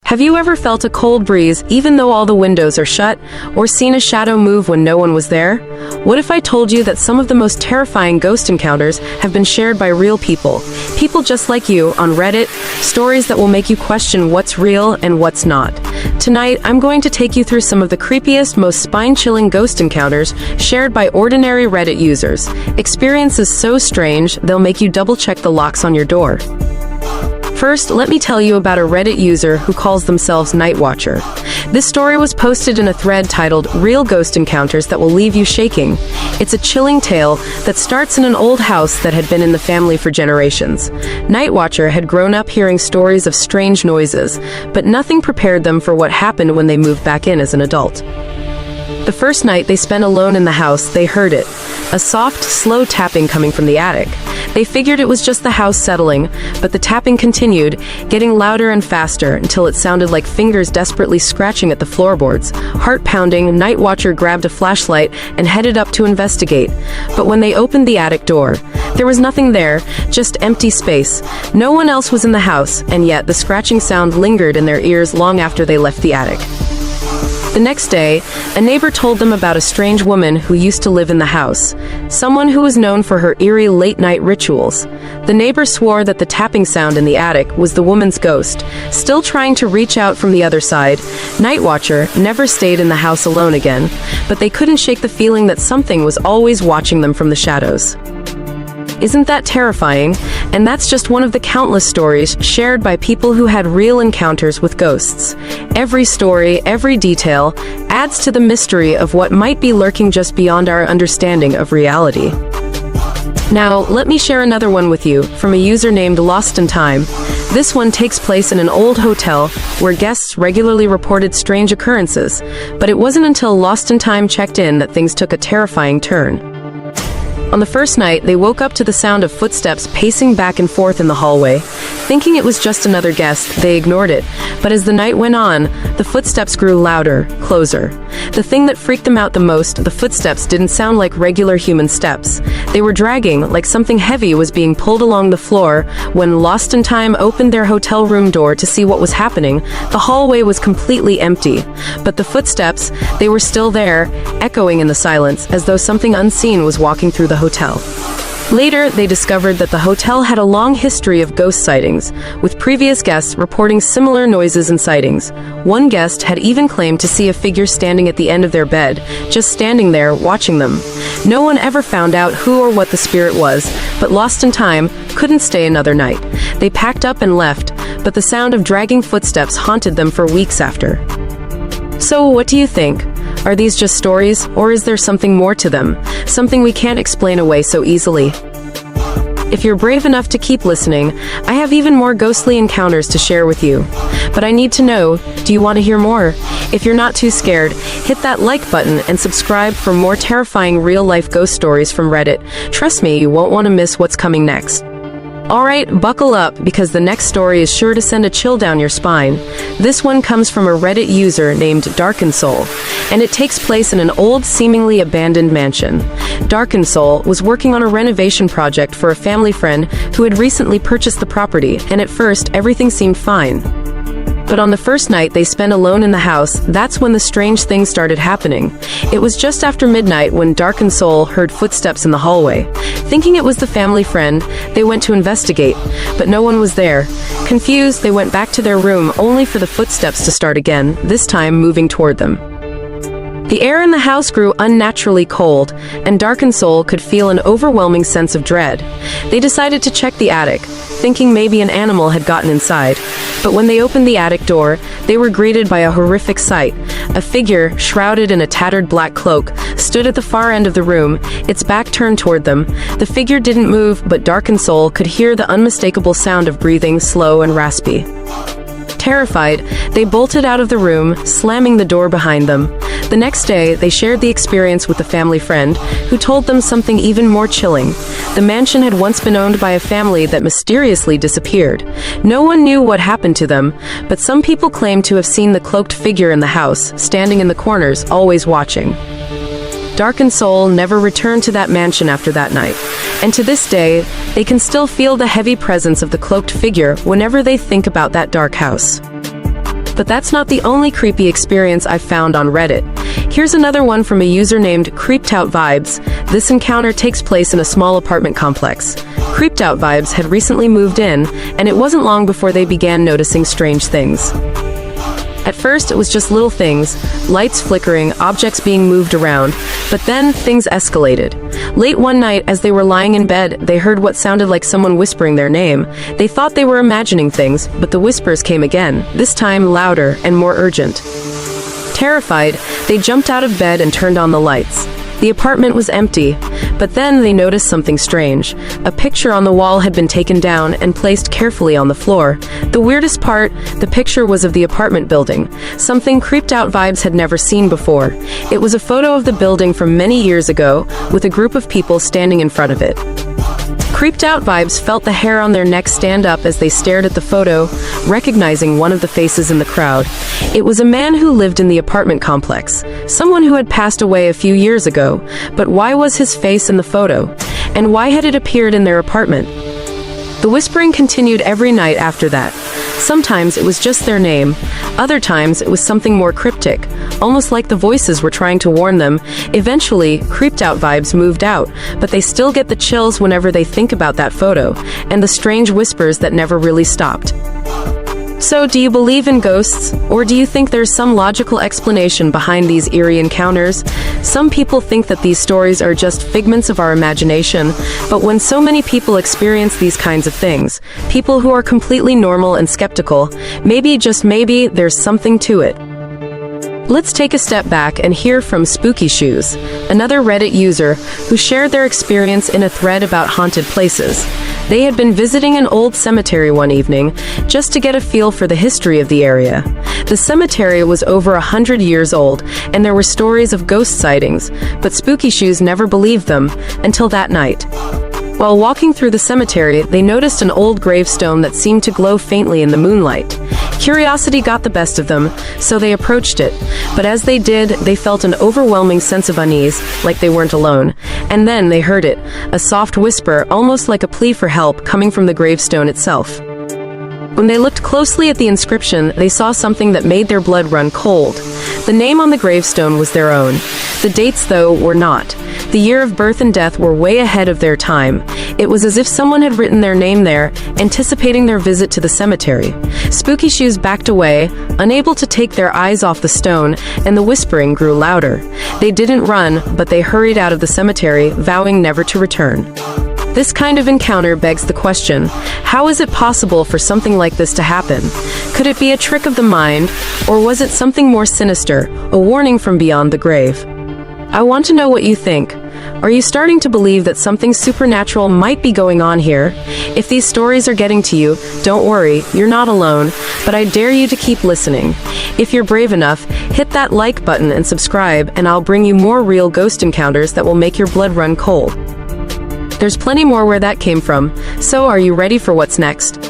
Have you ever felt a cold breeze even though all the windows are shut, or seen a shadow move when no one was there? What if I told you that some of the most terrifying ghost encounters have been shared by real people? People just like you on Reddit, stories that will make you question what's real and what's not. Tonight, I'm going to take you through some of the creepiest, most spine-chilling ghost encounters shared by ordinary Reddit users. Experiences so strange, they'll make you double-check the locks on your door. First, let me tell you about a Reddit user who calls themselves Nightwatcher. This story was posted in a thread titled Real Ghost Encounters That Will Leave You Shaking. It's a chilling tale that starts in an old house that had been in the family for generations. Nightwatcher had grown up hearing stories of strange noises, but nothing prepared them for what happened when they moved back in as an adult. The first night they spent alone in the house, they heard it. A soft, slow tapping coming from the attic. They figured it was just the house settling, but the tapping continued, getting louder and faster until it sounded like fingers desperately scratching at the floorboards. Heart-pounding, Nightwatcher grabbed a flashlight and headed up to investigate. But when they opened the attic door, there was nothing there, just empty space. No one else was in the house, and yet the scratching sound lingered in their ears long after they left the attic. The next day, a neighbor told them about a strange woman who used to live in the house, someone who was known for her eerie late-night rituals. The neighbor swore that the tapping sound in the attic was the woman's ghost, still trying to reach out from the other side. Nightwatcher never stayed in the house alone again, but they couldn't shake the feeling that something was always watching them from the shadows. Isn't that terrifying? And that's just one of the countless stories shared by people who had real encounters with ghosts. Every story, every detail, adds to the mystery of what might be lurking just beyond our understanding of reality. Now, let me share another one with you, from a user named Lost in Time. This one takes place in an old hotel where guests regularly reported strange occurrences, but it wasn't until Lost in Time checked in that things took a terrifying turn. On the first night, they woke up to the sound of footsteps pacing back and forth in the hallway. Thinking it was just another guest, they ignored it. But as the night went on, the footsteps grew louder, closer. The thing that freaked them out the most, the footsteps didn't sound like regular human steps. They were dragging, like something heavy was being pulled along the floor. When Lost in Time opened their hotel room door to see what was happening, the hallway was completely empty. But the footsteps, they were still there, echoing in the silence, as though something unseen was walking through the hotel. Later, they discovered that the hotel had a long history of ghost sightings, with previous guests reporting similar noises and sightings. One guest had even claimed to see a figure standing at the end of their bed, just standing there, watching them. No one ever found out who or what the spirit was, but Lost in Time couldn't stay another night. They packed up and left, but the sound of dragging footsteps haunted them for weeks after. So, what do you think? Are these just stories, or is there something more to them? Something we can't explain away so easily? If you're brave enough to keep listening, I have even more ghostly encounters to share with you. But I need to know, do you want to hear more? If you're not too scared, hit that like button and subscribe for more terrifying real-life ghost stories from Reddit. Trust me, you won't want to miss what's coming next. Alright, buckle up, because the next story is sure to send a chill down your spine. This one comes from a Reddit user named Darkened Soul, and it takes place in an old, seemingly abandoned mansion. Darkened Soul was working on a renovation project for a family friend who had recently purchased the property, and at first, everything seemed fine. But on the first night they spent alone in the house, that's when the strange things started happening. It was just after midnight when Darkened Soul heard footsteps in the hallway. Thinking it was the family friend, they went to investigate, but no one was there. Confused, they went back to their room only for the footsteps to start again, this time moving toward them. The air in the house grew unnaturally cold, and Darkened Soul could feel an overwhelming sense of dread. They decided to check the attic, thinking maybe an animal had gotten inside. But when they opened the attic door, they were greeted by a horrific sight. A figure, shrouded in a tattered black cloak, stood at the far end of the room, its back turned toward them. The figure didn't move, but Darkened Soul could hear the unmistakable sound of breathing, slow and raspy. Terrified, they bolted out of the room, slamming the door behind them. The next day, they shared the experience with a family friend, who told them something even more chilling. The mansion had once been owned by a family that mysteriously disappeared. No one knew what happened to them, but some people claimed to have seen the cloaked figure in the house, standing in the corners, always watching. Darkened Soul never returned to that mansion after that night, and to this day, they can still feel the heavy presence of the cloaked figure whenever they think about that dark house. But that's not the only creepy experience I've found on Reddit. Here's another one from a user named Creeped Out Vibes. This encounter takes place in a small apartment complex. Creeped Out Vibes had recently moved in, and it wasn't long before they began noticing strange things. At first, it was just little things, lights flickering, objects being moved around, but then things escalated. Late one night, as they were lying in bed, they heard what sounded like someone whispering their name. They thought they were imagining things, but the whispers came again, this time louder and more urgent. Terrified, they jumped out of bed and turned on the lights. The apartment was empty, but then they noticed something strange. A picture on the wall had been taken down and placed carefully on the floor. The weirdest part, the picture was of the apartment building, something Creeped Out Vibes had never seen before. It was a photo of the building from many years ago, with a group of people standing in front of it. Creeped Out Vibes felt the hair on their neck stand up as they stared at the photo, recognizing one of the faces in the crowd. It was a man who lived in the apartment complex, someone who had passed away a few years ago. But why was his face in the photo? And why had it appeared in their apartment? The whispering continued every night after that. Sometimes it was just their name. Other times it was something more cryptic, almost like the voices were trying to warn them. Eventually, Creeped Out Vibes moved out, but they still get the chills whenever they think about that photo, and the strange whispers that never really stopped. So, do you believe in ghosts, or do you think there's some logical explanation behind these eerie encounters? Some people think that these stories are just figments of our imagination, but when so many people experience these kinds of things, people who are completely normal and skeptical, maybe, just maybe, there's something to it. Let's take a step back and hear from Spooky Shoes, another Reddit user who shared their experience in a thread about haunted places. They had been visiting an old cemetery one evening just to get a feel for the history of the area. The cemetery was over 100 years old, and there were stories of ghost sightings, but Spooky Shoes never believed them until that night. While walking through the cemetery, they noticed an old gravestone that seemed to glow faintly in the moonlight. Curiosity got the best of them, so they approached it. But as they did, they felt an overwhelming sense of unease, like they weren't alone. And then they heard it, a soft whisper, almost like a plea for help, coming from the gravestone itself. When they looked closely at the inscription, they saw something that made their blood run cold. The name on the gravestone was their own. The dates, though, were not. The year of birth and death were way ahead of their time. It was as if someone had written their name there, anticipating their visit to the cemetery. Spooky Shoes backed away, unable to take their eyes off the stone, and the whispering grew louder. They didn't run, but they hurried out of the cemetery, vowing never to return. This kind of encounter begs the question, how is it possible for something like this to happen? Could it be a trick of the mind, or was it something more sinister, a warning from beyond the grave? I want to know what you think. Are you starting to believe that something supernatural might be going on here? If these stories are getting to you, don't worry, you're not alone, but I dare you to keep listening. If you're brave enough, hit that like button and subscribe, and I'll bring you more real ghost encounters that will make your blood run cold. There's plenty more where that came from, so are you ready for what's next?